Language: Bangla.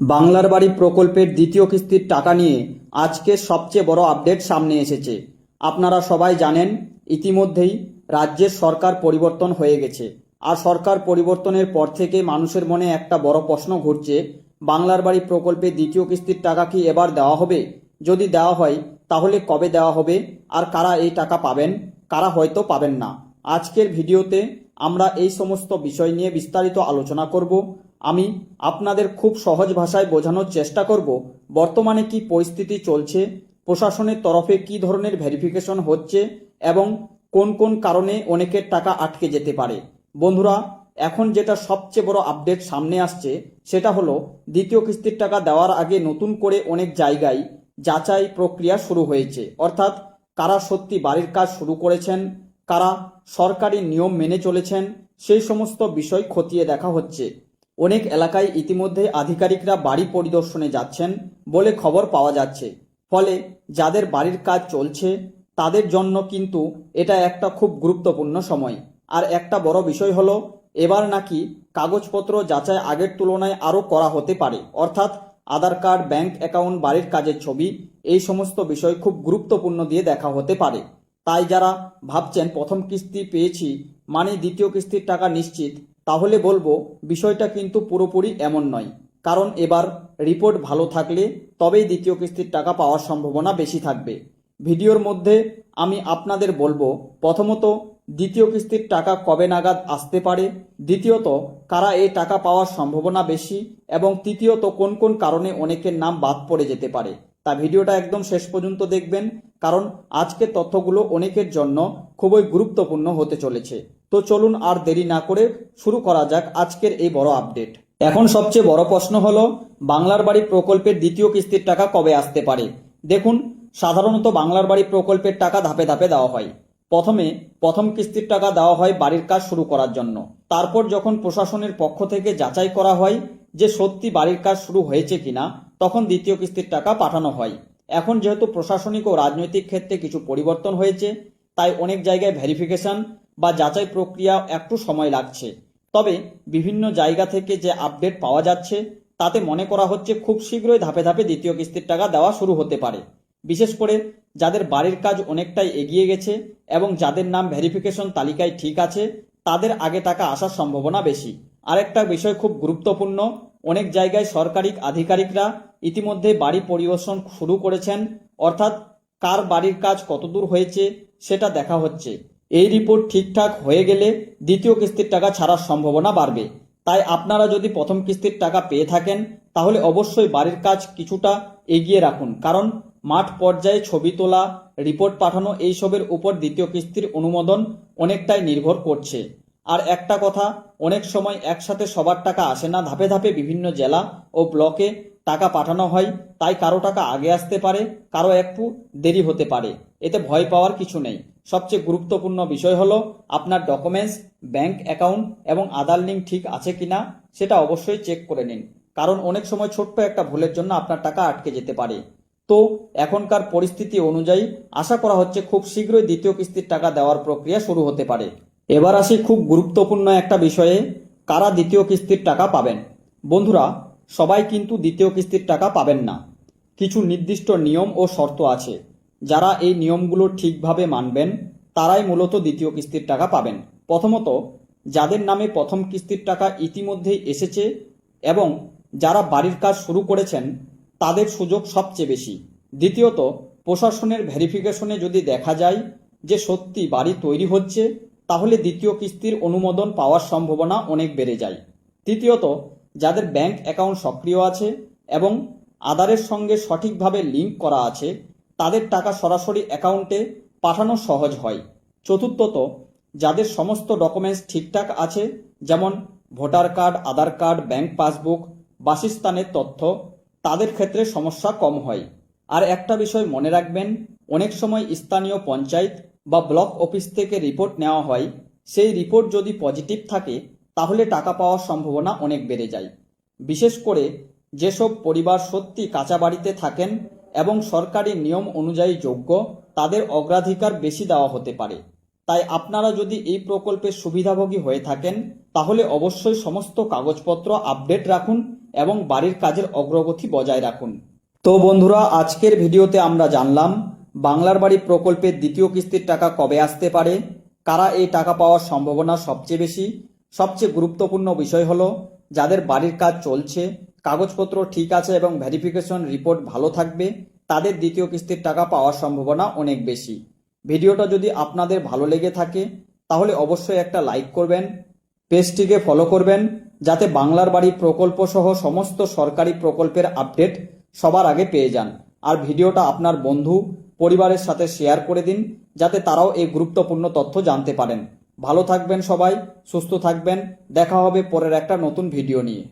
বাংলার বাড়ি প্রকল্পের দ্বিতীয় কিস্তির টাকা নিয়ে আজকে সবচেয়ে বড় আপডেট সামনে এসেছে। আপনারা সবাই জানেন ইতিমধ্যেই রাজ্যের সরকার পরিবর্তন হয়ে গেছে, আর সরকার পরিবর্তনের পর থেকে মানুষের মনে একটা বড় প্রশ্ন ঘুরছে, বাংলার বাড়ি প্রকল্পের দ্বিতীয় কিস্তির টাকা কি এবার দেওয়া হবে? যদি দেওয়া হয় তাহলে কবে দেওয়া হবে, আর কারা এই টাকা পাবেন, কারা হয়তো পাবেন না। আজকের ভিডিওতে আমরা এই সমস্ত বিষয় নিয়ে বিস্তারিত আলোচনা করব। আমি আপনাদের খুব সহজ ভাষায় বোঝানোর চেষ্টা করব বর্তমানে কি পরিস্থিতি চলছে, প্রশাসনের তরফে কি ধরনের ভেরিফিকেশন হচ্ছে এবং কোন কোন কারণে অনেকের টাকা আটকে যেতে পারে। বন্ধুরা, এখন যেটা সবচেয়ে বড় আপডেট সামনে আসছে সেটা হলো দ্বিতীয় কিস্তির টাকা দেওয়ার আগে নতুন করে অনেক জায়গায় যাচাই প্রক্রিয়া শুরু হয়েছে। অর্থাৎ কারা সত্যি বাড়ির কাজ শুরু করেছেন, কারা সরকারি নিয়ম মেনে চলেছেন, সেই সমস্ত বিষয় খতিয়ে দেখা হচ্ছে। অনেক এলাকায় ইতিমধ্যে আধিকারিকরা বাড়ি পরিদর্শনে যাচ্ছেন বলে খবর পাওয়া যাচ্ছে। ফলে যাদের বাড়ির কাজ চলছে তাদের জন্য কিন্তু এটা একটা খুব গুরুত্বপূর্ণ সময়। আর একটা বড় বিষয় হলো এবার নাকি কাগজপত্র যাচাই আগের তুলনায় আরও করা হতে পারে। অর্থাৎ আধার কার্ড, ব্যাংক অ্যাকাউন্ট, বাড়ির কাজের ছবি, এই সমস্ত বিষয় খুব গুরুত্বপূর্ণ দিয়ে দেখা হতে পারে। তাই যারা ভাবছেন প্রথম কিস্তি পেয়েছি মানে দ্বিতীয় কিস্তির টাকা নিশ্চিত, তাহলে বলবো বিষয়টা কিন্তু পুরোপুরি এমন নয়। কারণ এবার রিপোর্ট ভালো থাকলে তবেই দ্বিতীয় কিস্তির টাকা পাওয়ার সম্ভাবনা বেশি থাকবে। ভিডিওর মধ্যে আমি আপনাদের বলবো প্রথমত দ্বিতীয় কিস্তির টাকা কবে নাগাদ আসতে পারে, দ্বিতীয়ত কারা এই টাকা পাওয়ার সম্ভাবনা বেশি, এবং তৃতীয়ত কোন কোন কারণে অনেকের নাম বাদ পড়ে যেতে পারে। তা ভিডিওটা একদম শেষ পর্যন্ত দেখবেন, কারণ আজকের তথ্যগুলো অনেকের জন্য খুবই গুরুত্বপূর্ণ হতে চলেছে। তো চলুন আর দেরি না করে শুরু করা যাক আজকের এই বড় আপডেট। এখন সবচেয়ে বড় প্রশ্ন হলো বাংলার বাড়ি প্রকল্পের দ্বিতীয় কিস্তির টাকা কবে আসতে পারে। দেখুন, সাধারণত বাংলার বাড়ি প্রকল্পের টাকা ধাপে ধাপে দেওয়া হয়। প্রথমে প্রথম কিস্তির টাকা দেওয়া হয় বাড়ির কাজ শুরু করার জন্য। তারপর যখন প্রশাসনের পক্ষ থেকে যাচাই করা হয় যে সত্যি বাড়ির কাজ শুরু হয়েছে কিনা, তখন দ্বিতীয় কিস্তির টাকা পাঠানো হয়। এখন যেহেতু প্রশাসনিক ও রাজনৈতিক ক্ষেত্রে কিছু পরিবর্তন হয়েছে, তাই অনেক জায়গায় ভেরিফিকেশন বা যাচাই প্রক্রিয়া একটু সময় লাগছে। তবে বিভিন্ন জায়গা থেকে যে আপডেট পাওয়া যাচ্ছে তাতে মনে করা হচ্ছে খুব শীঘ্রই ধাপে ধাপে দ্বিতীয় কিস্তির টাকা দেওয়া শুরু হতে পারে। বিশেষ করে যাদের বাড়ির কাজ অনেকটাই এগিয়ে গেছে এবং যাদের নাম ভেরিফিকেশন তালিকায় ঠিক আছে, তাদের আগে টাকা আসার সম্ভাবনা বেশি। আরেকটা বিষয় খুব গুরুত্বপূর্ণ, অনেক জায়গায় সরকারি আধিকারিকরা ইতিমধ্যে বাড়ি পরিদর্শন শুরু করেছেন। অর্থাৎ কার বাড়ির কাজ কতদূর হয়েছে সেটা দেখা হচ্ছে। এই রিপোর্ট ঠিকঠাক হয়ে গেলে দ্বিতীয় কিস্তির টাকা ছাড়ার সম্ভাবনা বাড়বে। তাই আপনারা যদি প্রথম কিস্তির টাকা পেয়ে থাকেন তাহলে অবশ্যই বাড়ির কাজ কিছুটা এগিয়ে রাখুন, কারণ মাঠ পর্যায়ে ছবি তোলা, রিপোর্ট পাঠানো এইসবের উপর দ্বিতীয় কিস্তির অনুমোদন অনেকটাই নির্ভর করছে। আর একটা কথা, অনেক সময় একসাথে সবার টাকা আসে না, ধাপে ধাপে বিভিন্ন জেলা ও ব্লকে টাকা পাঠানো হয়। তাই কারো টাকা আগে আসতে পারে, কারো একটু দেরি হতে পারে। এতে ভয় পাওয়ার কিছু নেই। সবচেয়ে গুরুত্বপূর্ণ বিষয় হলো আপনার ডকুমেন্টস, ব্যাংক অ্যাকাউন্ট এবং আধার লিঙ্ক ঠিক আছে কিনা সেটা অবশ্যই চেক করে নিন, কারণ অনেক সময় ছোট্ট একটা ভুলের জন্য আপনার টাকা আটকে যেতে পারে। তো এখনকার পরিস্থিতি অনুযায়ী আশা করা হচ্ছে খুব শীঘ্রই দ্বিতীয় কিস্তির টাকা দেওয়ার প্রক্রিয়া শুরু হতে পারে। এবার আসি খুব গুরুত্বপূর্ণ একটা বিষয়ে, কারা দ্বিতীয় কিস্তির টাকা পাবেন। বন্ধুরা, সবাই কিন্তু দ্বিতীয় কিস্তির টাকা পাবেন না। কিছু নির্দিষ্ট নিয়ম ও শর্ত আছে। যারা এই নিয়মগুলো ঠিকভাবে মানবেন তারাই মূলত দ্বিতীয় কিস্তির টাকা পাবেন। প্রথমত, যাদের নামে প্রথম কিস্তির টাকা ইতিমধ্যেই এসেছে এবং যারা বাড়ির কাজ শুরু করেছেন তাদের সুযোগ সবচেয়ে বেশি। দ্বিতীয়ত, প্রশাসনের ভেরিফিকেশনে যদি দেখা যায় যে সত্যি বাড়ি তৈরি হচ্ছে, তাহলে দ্বিতীয় কিস্তির অনুমোদন পাওয়ার সম্ভাবনা অনেক বেড়ে যায়। তৃতীয়ত, যাদের ব্যাংক অ্যাকাউন্ট সক্রিয় আছে এবং আধারের সঙ্গে সঠিকভাবে লিঙ্ক করা আছে, তাদের টাকা সরাসরি অ্যাকাউন্টে পাঠানো সহজ হয়। চতুর্থত, যাদের সমস্ত ডকুমেন্টস ঠিকঠাক আছে, যেমন ভোটার কার্ড, আধার কার্ড, ব্যাংক পাসবুক, বাসস্থানের তথ্য, তাদের ক্ষেত্রে সমস্যা কম হয়। আর একটা বিষয় মনে রাখবেন, অনেক সময় স্থানীয় পঞ্চায়েত বা ব্লক অফিস থেকে রিপোর্ট নেওয়া হয়। সেই রিপোর্ট যদি পজিটিভ থাকে তাহলে টাকা পাওয়ার সম্ভাবনা অনেক বেড়ে যায়। বিশেষ করে যেসব পরিবার সত্যি কাঁচা বাড়িতে থাকেন এবং সরকারি নিয়ম অনুযায়ী যোগ্য, তাদের অগ্রাধিকার বেশি দেওয়া হতে পারে। তাই আপনারা যদি এই প্রকল্পের সুবিধাভোগী হয়ে থাকেন তাহলে অবশ্যই সমস্ত কাগজপত্র আপডেট রাখুন এবং বাড়ির কাজের অগ্রগতি বজায় রাখুন। তো বন্ধুরা, আজকের ভিডিওতে আমরা জানলাম বাংলার বাড়ি প্রকল্পের দ্বিতীয় কিস্তির টাকা কবে আসতে পারে, কারা এই টাকা পাওয়ার সম্ভাবনা সবচেয়ে বেশি। সবচেয়ে গুরুত্বপূর্ণ বিষয় হলো যাদের বাড়ির কাজ চলছে, কাগজপত্র ঠিক আছে এবং ভেরিফিকেশন রিপোর্ট ভালো থাকবে, তাদের দ্বিতীয় কিস্তির টাকা পাওয়ার সম্ভাবনা অনেক বেশি। ভিডিওটা যদি আপনাদের ভালো লেগে থাকে তাহলে অবশ্যই একটা লাইক করবেন, পেজটিকে ফলো করবেন যাতে বাংলার বাড়ি প্রকল্প সহ সমস্ত সরকারি প্রকল্পের আপডেট সবার আগে পেয়ে যান। আর ভিডিওটা আপনার বন্ধু পরিবারের সাথে শেয়ার করে দিন যাতে তারাও এই গুরুত্বপূর্ণ তথ্য জানতে পারেন। ভালো থাকবেন সবাই, সুস্থ থাকবেন, দেখা হবে পরের একটা নতুন ভিডিও নিয়ে।